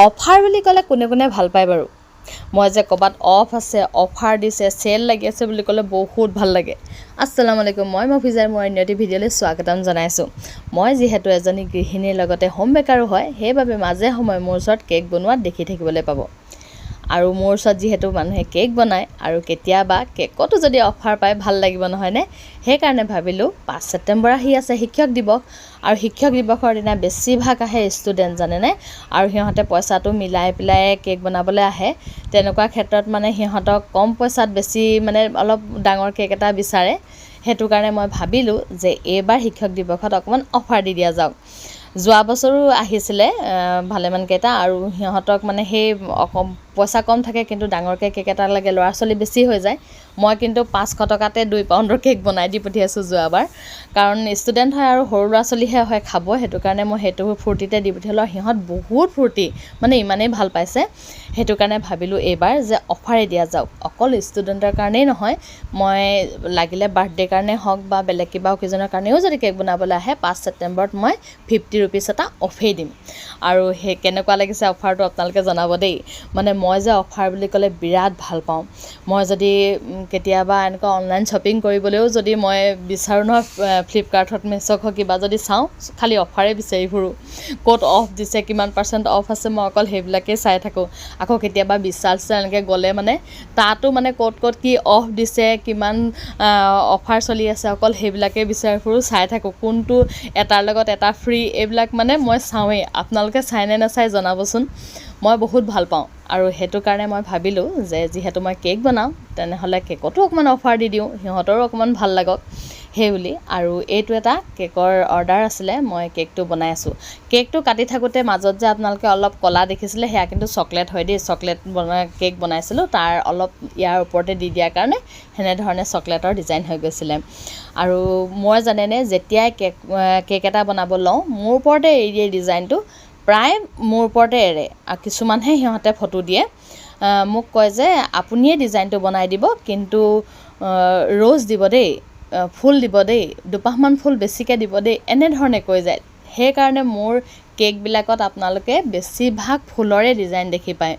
offer বুলি ক'লে কোনে কোনে ভাল পায় বাৰু মই যে ক'বাত অফ আছে অফাৰ দিছে চেল লাগি আছে বুলি ক'লে বহুত ভাল লাগে আসসালামু আলাইকুম মই মফিজাৰ মই অন্যটি ভিডিঅ'লৈ স্বাগতম জনাইছোঁ মই যিহেতু এজনী গৃহিণীৰ লগতে হোম বেকাৰো হয় সেইবাবে মাজে সময়ে মোৰ ওচৰত কেক বনোৱা দেখি থাকিবলৈ পাব আৰু মোৰ ওচৰত যিহেতু মানুহে কেক বনায় আৰু কেতিয়াবা কেকতো যদি অফাৰ পায় ভাল লাগিব নহয়নে সেইকাৰণে ভাবিলোঁ 5 ছেপ্টেম্বৰ আহি আছে শিক্ষক দিৱস আৰু শিক্ষক দিৱসৰ দিনা বেছিভাগ আহে ষ্টুডেণ্ট জানেনে আৰু সিহঁতে পইচাটো মিলাই পেলাই কেক বনাবলৈ আহে তেনেকুৱা ক্ষেত্ৰত মানে সিহঁতক কম পইচাত বেছি মানে অলপ ডাঙৰ কেক এটা বিচাৰে সেইটো কাৰণে মই ভাবিলোঁ যে এইবাৰ শিক্ষক দিৱসত অকমান অফাৰ দি দিয়া যাওক যোৱা বছৰো আহিছিলে ভালেমান কেইটা আৰু সিহঁতক মানে সেই পইচা কম থাকে কিন্তু ডাঙৰকৈ কেক এটা লাগে ল'ৰা ছোৱালী বেছি হৈ যায় মই কিন্তু 500 টকাতে 2 পাউণ্ডৰ কেক বনাই দি পঠিয়াইছোঁ যোৱাবাৰ কাৰণ ষ্টুডেণ্ট হয় আৰু সৰু ল'ৰা ছোৱালীহে হয় খাব সেইটো কাৰণে মই সেইটো ফূৰ্তিতে দি পঠিয়ালোঁ সিহঁত বহুত ফূৰ্তি মানে ইমানেই ভাল পাইছে সেইটো কাৰণে ভাবিলোঁ এইবাৰ যে অফাৰে দিয়া যাওক অকল ষ্টুডেণ্টৰ কাৰণেই নহয় মই লাগিলে বাৰ্থডে কাৰণে হওক বা বেলেগ কিবা অকেজনৰ কাৰণেও যদি কেক বনাবলৈ আহে 5 ছেপ্টেম্বৰত মই 50 रुपीस এটা অফেই দিম আৰু সেই কেনেকুৱা লাগিছে অফাৰটো আপোনালোকে জনাব দেই মানে মই যে অফাৰ বুলি ক'লে বিৰাট ভাল পাওঁ মই যদি কেতিয়াবা এনেকুৱা অনলাইন শ্বপিং কৰিবলৈও যদি মই বিচাৰোঁ নহয় ফ্লিপকাৰ্টত মেছ'ত কিবা যদি চাওঁ খালি অফাৰে বিচাৰি ফুৰোঁ ক'ত অফ দিছে কিমান % অফ আছে মই অকল সেইবিলাকেই চাই থাকোঁ আকৌ কেতিয়াবা বিশাল এনেকৈ গ'লে মানে তাতো মানে ক'ত কি অফ দিছে কিমান অফাৰ চলি আছে অকল সেইবিলাকেই বিচাৰি ফুৰোঁ চাই থাকোঁ কোনটো এটাৰ লগত এটা ফ্ৰী এইবিলাক মানে মই চাওঁৱেই আপোনালোকে চাই নে নাচাই জনাবচোন মই বহুত ভাল পাওঁ আৰু সেইটো কাৰণে মই ভাবিলোঁ যে যিহেতু মই কেক বনাওঁ তেনেহ'লে কেকতো অকণমান অফাৰ দি দিওঁ সিহঁতৰো অকণমান ভাল লাগক সেই বুলি আৰু এইটো এটা কেকৰ অৰ্ডাৰ আছিলে মই কেকটো বনাই আছোঁ কেকটো কাটি থাকোঁতে মাজত যে আপোনালোকে অলপ কলা দেখিছিলে সেয়া কিন্তু চকলেট হয় দেই চকলেট কেক বনাইছিলোঁ তাৰ অলপ ইয়াৰ ওপৰতে দি দিয়াৰ কাৰণে সেনেধৰণে চকলেটৰ ডিজাইন হৈ গৈছিলে আৰু মই জানেনে যেতিয়াই কেক এটা বনাব লওঁ মোৰ ওপৰতে এৰি দিয়ে ডিজাইনটো প্ৰায় মোৰ ওপৰতে এৰে আৰু কিছুমানহে সিহঁতে ফটো দিয়ে মোক কয় যে আপুনিয়ে ডিজাইনটো বনাই দিব কিন্তু ৰ'জ দিব দেই ফুল দিব দেই দুপাহমান ফুল বেছিকৈ দিব দেই এনেধৰণে কৈ যায় সেইকাৰণে মোৰ কেকবিলাকত আপোনালোকে বেছিভাগ ফুলৰে ডিজাইন দেখি পায়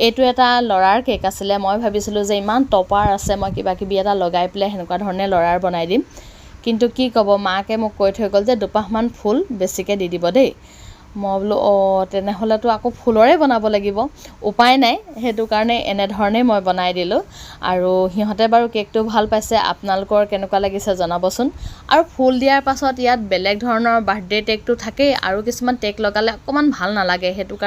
এইটো এটা ল'ৰাৰ কেক আছিলে মই ভাবিছিলোঁ যে ইমান টপাৰ আছে মই কিবাকিবি এটা লগাই পেলাই সেনেকুৱা ধৰণে ল'ৰাৰ বনাই দিম কিন্তু কি ক'ব মাকে মোক কৈ থৈ গ'ল যে দুপাহমান ফুল বেছিকৈ দি দিব দেই মই বোলো তেনেহ'লেতো আকৌ ফুলৰে বনাব লাগিব উপায় নাই সেইটো কাৰণে এনেধৰণেই মই বনাই দিলোঁ আৰু সিহঁতে বাৰু কেকটো ভাল পাইছে আপোনালোকৰ কেনেকুৱা লাগিছে জনাবচোন আৰু ফুল দিয়াৰ পাছত ইয়াত বেলেগ ধৰণৰ বাৰ্থডে টেকটো থাকেই আৰু কিছুমান টেক লগালে অকণমান ভাল নালাগে সেইটো কাৰণে